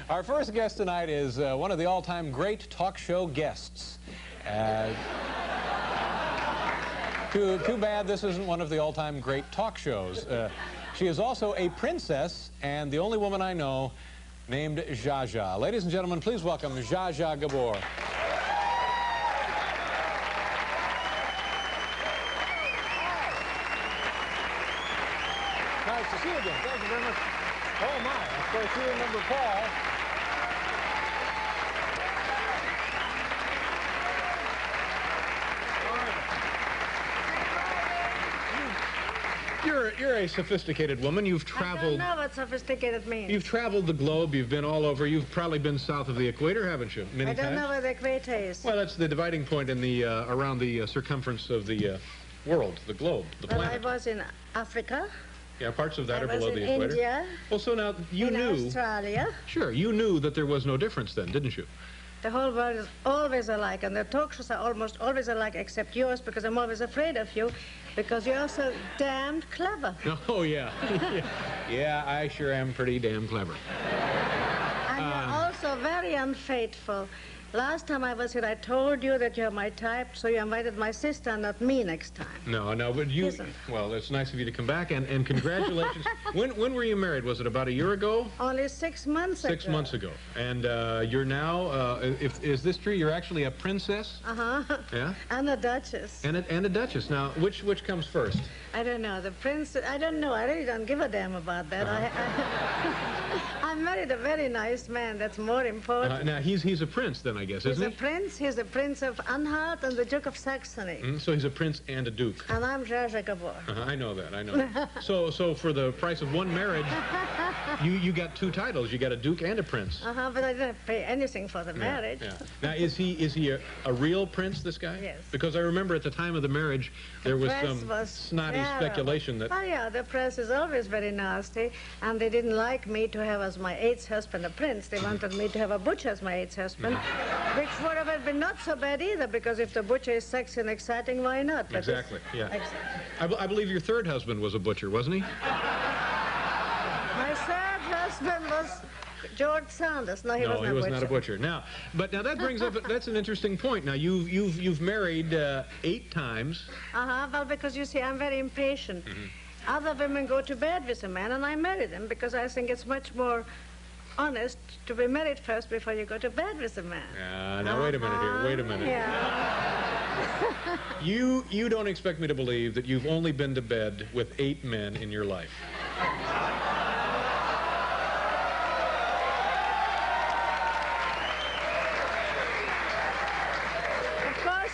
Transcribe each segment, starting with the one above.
Our first guest tonight is one of the all-time great talk show guests. Too bad this isn't one of the all-time great talk shows. She is also a princess and the only woman I know named Zsa Zsa. Ladies and gentlemen, please welcome Zsa Zsa Gabor. Nice to see you again. Thank you very much. Oh, my. Of course, you remember Paul. You're a sophisticated woman. You've traveled... I don't know what sophisticated means. You've traveled the globe. You've been all over. You've probably been south of the equator, haven't you? Many times? I don't know where the equator is. Well, that's the dividing point in the around the circumference of the world, the globe, the planet. Well, I was in Africa. Yeah, parts of that are below the equator. I was in India. Well, so now you knew... In Australia. Sure, you knew that there was no difference then, didn't you? The whole world is always alike, and the talk shows are almost always alike except yours, because I'm always afraid of you, because you're so damned clever. Oh, yeah. Yeah, I sure am pretty damn clever. And you're also very unfaithful. Last time I was here, I told you that you're my type, so you invited my sister and not me next time. No, but you... Isn't. Well, it's nice of you to come back, and congratulations. When were you married? Was it about a year ago? Only 6 months ago. 6 months ago. And you're now, is this true? You're actually a princess? Uh-huh. Yeah? And a duchess. And a duchess. Now, which comes first? I don't know. The prince, I don't know. I really don't give a damn about that. I married a very nice man. That's more important. Now, he's a prince then, I guess, isn't he? He's a prince. He's the Prince of Anhalt and the Duke of Saxony. So he's a prince and a duke. And I'm Zsa Zsa Gabor. I know that. I know that. So for the price of one marriage, you got two titles. You got a duke and a prince. But I didn't pay anything for the marriage. Yeah. Now, is he a real prince, this guy? Yes. Because I remember at the time of the marriage, there was some snotty speculation that... Oh, yeah, the press is always very nasty, and they didn't like me to have as my eighth husband a prince. They wanted me to have a butcher as my eighth husband, which would have been not so bad either, because if the butcher is sexy and exciting, why not? But exactly, yeah. Exactly. I believe your third husband was a butcher, wasn't he? My third husband was George Sanders. No, he was not a butcher. Now that brings up, that's an interesting point. Now, you've married 8 times. Well, because you see, I'm very impatient. Other women go to bed with a man, and I marry them because I think it's much more honest to be married first before you go to bed with a man. Now, wait a minute here. Wait a minute. Yeah. You don't expect me to believe that you've only been to bed with 8 men in your life.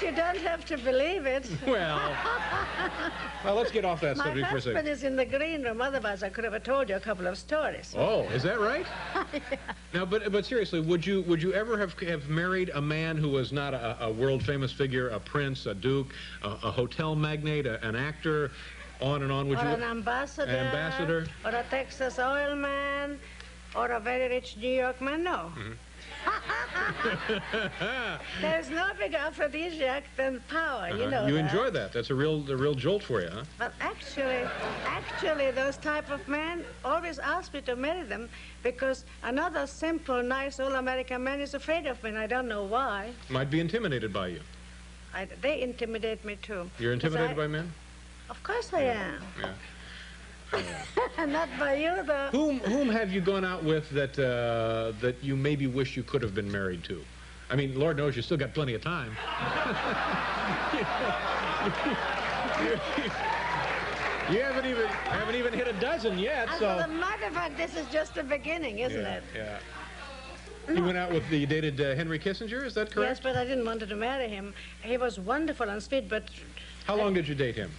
You don't have to believe it. Well, let's get off that subject for a second. My husband is in the green room. Otherwise, I could have told you a couple of stories. Oh, is that right? Yeah. Now, but seriously, would you ever have married a man who was not a world-famous figure, a prince, a duke, a hotel magnate, an actor, on and on? Would or you? An ambassador. Or a Texas oil man. Or a very rich New York man? No. There's no bigger aphrodisiac than power, you know. You enjoy that. That's a real jolt for you, huh? But actually, those type of men always ask me to marry them because another simple, nice, all-American man is afraid of me, and I don't know why. Might be intimidated by you. They intimidate me, too. You're intimidated by men? Of course I am. Yeah. Not by you, though. Whom have you gone out with that you maybe wish you could have been married to? I mean, Lord knows you still got plenty of time. You haven't even hit a dozen yet. So. As a matter of fact, this is just the beginning, isn't it? Yeah. You went out with you dated Henry Kissinger, is that correct? Yes, but I didn't want to marry him. He was wonderful and sweet, but... How long did you date him?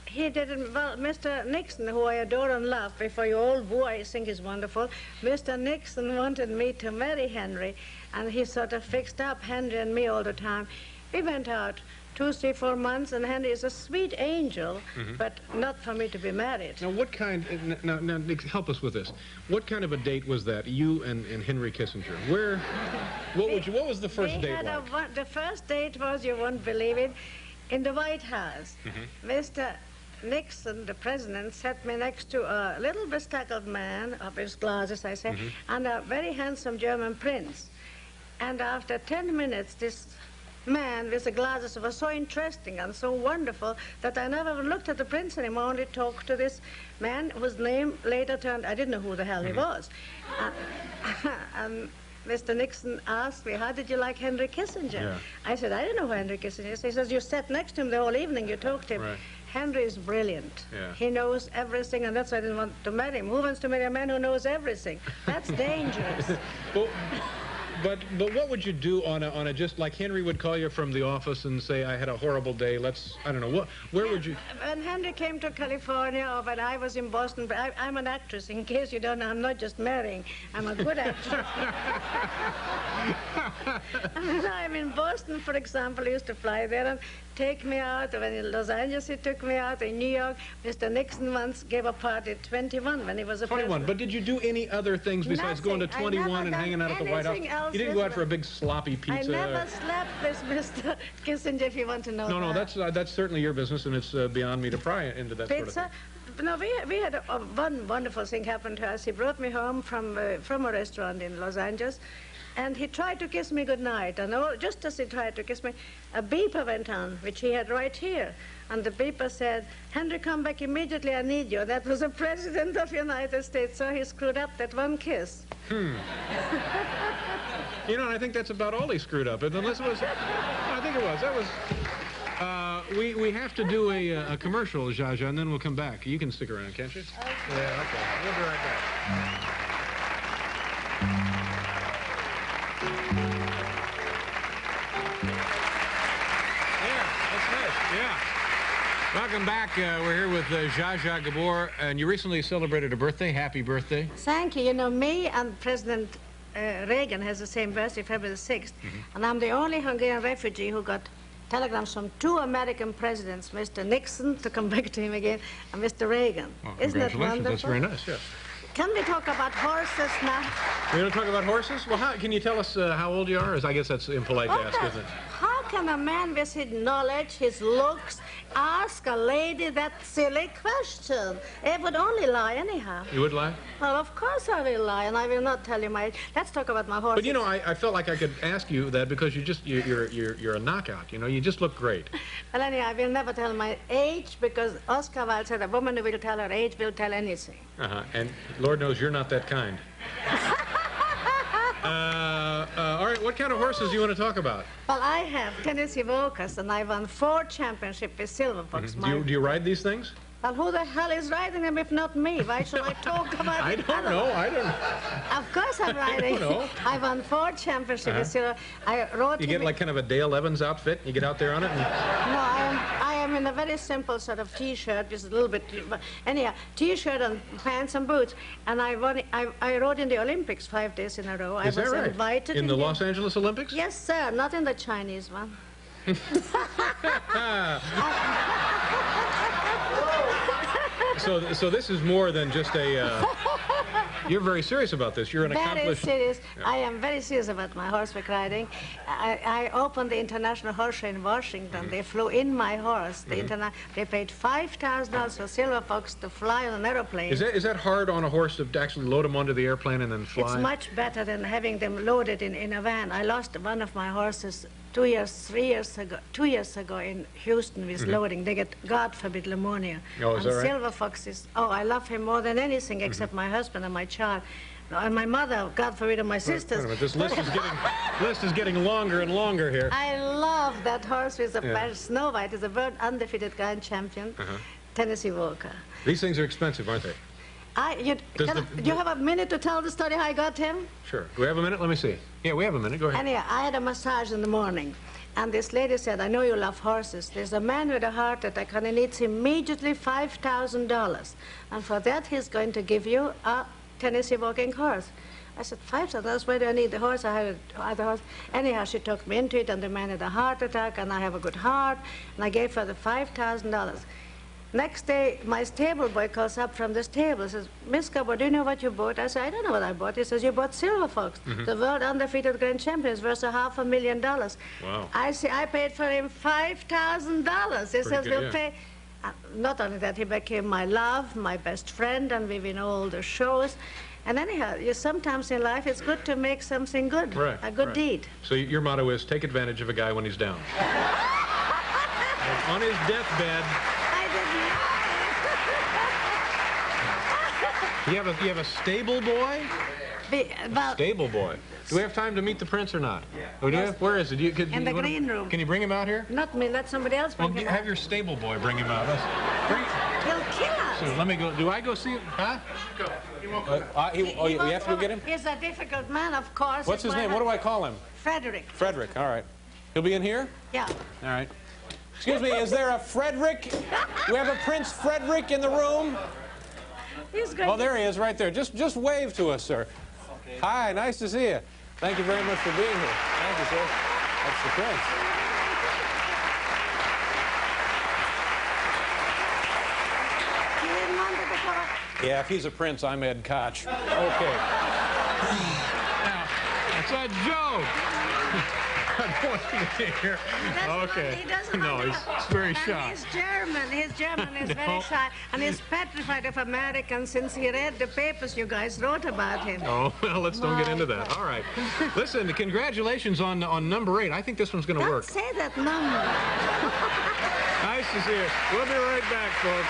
He didn't, well, Mr. Nixon, who I adore and love, before you all boo, I think is wonderful. Mr. Nixon wanted me to marry Henry, and he sort of fixed up Henry and me all the time. We went out 2, 3, 4 months, and Henry is a sweet angel, but not for me to be married. Now, what kind, now, help us with this. What kind of a date was that, you and Henry Kissinger? What was the first date like? The first date was, you won't believe it, in the White House. Nixon, the president, sat me next to a little bespectacled man of his glasses, I say, and a very handsome German prince. And after 10 minutes, this man with the glasses was so interesting and so wonderful that I never looked at the prince anymore, only talked to this man whose name later turned, I didn't know who the hell he was. And Mr. Nixon asked me, how did you like Henry Kissinger? Yeah. I said, I didn't know who Henry Kissinger is. He says, you sat next to him the whole evening, you talked to him. Right. Henry is brilliant. Yeah. He knows everything, and that's why I didn't want to marry him. Who wants to marry a man who knows everything? That's dangerous. But what would you do on a just like Henry would call you from the office and say, I had a horrible day, I don't know, where would you? When Henry came to California, or when I was in Boston, but I'm an actress, in case you don't know, I'm not just marrying, I'm a good actress. When I'm in Boston, for example, he used to fly there and take me out. When in Los Angeles, he took me out. In New York, Mr. Nixon once gave a party at 21 when he was a 21, but did you do any other things besides going to 21 and hanging out at the White House? You didn't go out for a big sloppy pizza? I never slept with Mr. Kissinger, if you want to know that. No, that's certainly your business, and it's beyond me to pry into that Pizza? sort of thing. No, we had one wonderful thing happen to us. He brought me home from a restaurant in Los Angeles, and he tried to kiss me goodnight. And just as he tried to kiss me, a beeper went on, which he had right here. And the beeper said, Henry, come back immediately, I need you. That was the President of the United States, so he screwed up that one kiss. You know, and I think that's about all he screwed up. Unless it was, I think it was. That was. We have to do a commercial, Zsa Zsa, and then we'll come back. You can stick around, can't you? Okay. Yeah, okay. We'll be right back. Yeah, that's nice. Yeah. Welcome back. We're here with Zsa Zsa Gabor, and you recently celebrated a birthday. Happy birthday. Thank you. You know, me and President Reagan has the same birthday, February the 6th, and I'm the only Hungarian refugee who got telegrams from 2 American presidents, Mr. Nixon, to come back to him again, and Mr. Reagan. Well, Isn't that wonderful? That's very nice, yes. Can we talk about horses now? We're going to talk about horses? Well, can you tell us how old you are? I guess that's impolite to ask, isn't it? How can a man with his knowledge, his looks, ask a lady that silly question? It would only lie anyhow. You would lie? Well, of course I will lie, and I will not tell you my age. Let's talk about my horses. But you know, I felt like I could ask you that because you're a knockout. You know, you just look great. Well, anyhow, I will never tell my age because Oscar Wilde said a woman who will tell her age will tell anything. And Lord knows you're not that kind. All right, what kind of horses do you want to talk about? Well, I have Tennessee Walkers, and I won 4 championships with Silver Fox. Do you ride these things? Well, who the hell is riding them if not me? Why should I talk about I it? don't know. Of course I'm riding. I don't know. I won 4 championships with Silver. I rode. You get like kind of a Dale Evans outfit? You get out there on it? And... No, I am in a very simple sort of T-shirt, just a little bit. But anyhow, T-shirt and pants and boots. And I rode in the Olympics 5 days in a row. Is that right? Invited in the Los Angeles Olympics? Yes, sir. Not in the Chinese one. So this is more than just a... You're very serious about this. You're an accomplished... Very serious. Yeah. I am very serious about my horseback riding. I opened the International Horse Show in Washington. They flew in my horse. They paid $5,000 for Silver Fox to fly on an aeroplane. Is that hard on a horse to actually load them onto the airplane and then fly? It's much better than having them loaded in a van. I lost one of my horses 2 years ago in Houston with loading. They get, God forbid, pneumonia. Oh, is that right? Silver Fox is, I love him more than anything except my husband and my child. And my mother, God forbid, and my sisters. Wait a minute, this list is getting longer and longer here. I love that horse with the Snow White. Is a world undefeated grand champion, Tennessee Walker. These things are expensive, aren't they? Do you have a minute to tell the story how I got him? Sure. Do we have a minute? Let me see. Yeah, we have a minute. Go ahead. Anyhow, I had a massage in the morning, and this lady said, I know you love horses. There's a man with a heart attack, and he needs immediately $5,000. And for that, he's going to give you a Tennessee walking horse. I said, $5,000? Why do I need the horse? I have the horse. Anyhow, she took me into it, and the man had a heart attack, and I have a good heart, and I gave her the $5,000. Next day, my stable boy calls up from the stable. He says, Miss Gabor, do you know what you bought? I said, I don't know what I bought. He says, you bought Silver Fox, the world undefeated grand champion, is worth $500,000. Wow. I say, I paid for him $5,000. He says, we'll pay Not only that, he became my love, my best friend, and we've been all the shows. And anyhow, sometimes in life it's good to make something good, a good deed. So your motto is take advantage of a guy when he's down. On his deathbed. I didn't know. You have a stable boy? Well, Stable boy. Do we have time to meet the prince or not? Oh, do you have? Where is it? In the green room. Can you bring him out here? Not me, let somebody else bring him out. Have your stable boy bring him out. He'll kill us. So let me go. Do I go see him? Huh? You have to go get him? He's a difficult man, of course. What's his name? What do I call him? Frederick. Frederick, all right. He'll be in here? Yeah. All right. Excuse me, is there a Frederick? Do we have a Prince Frederick in the room? He's going. Oh, there he is, right there. Just wave to us, sir. Okay. Hi, nice to see you. Thank you very much for being here. Thank you, sir. That's the prince. He didn't want to go. Yeah, if he's a prince, I'm Ed Koch. Okay. Now, that's a joke. I'm pointing it here. Okay. He doesn't No, he's very shy. He's German. He's German. He's very shy. And he's petrified of Americans since he read the papers you guys wrote about him. Oh, well, let's don't get into that. All right. Listen, congratulations on number 8. I think this one's going to work. Don't say that number. Nice to see you. We'll be right back, folks.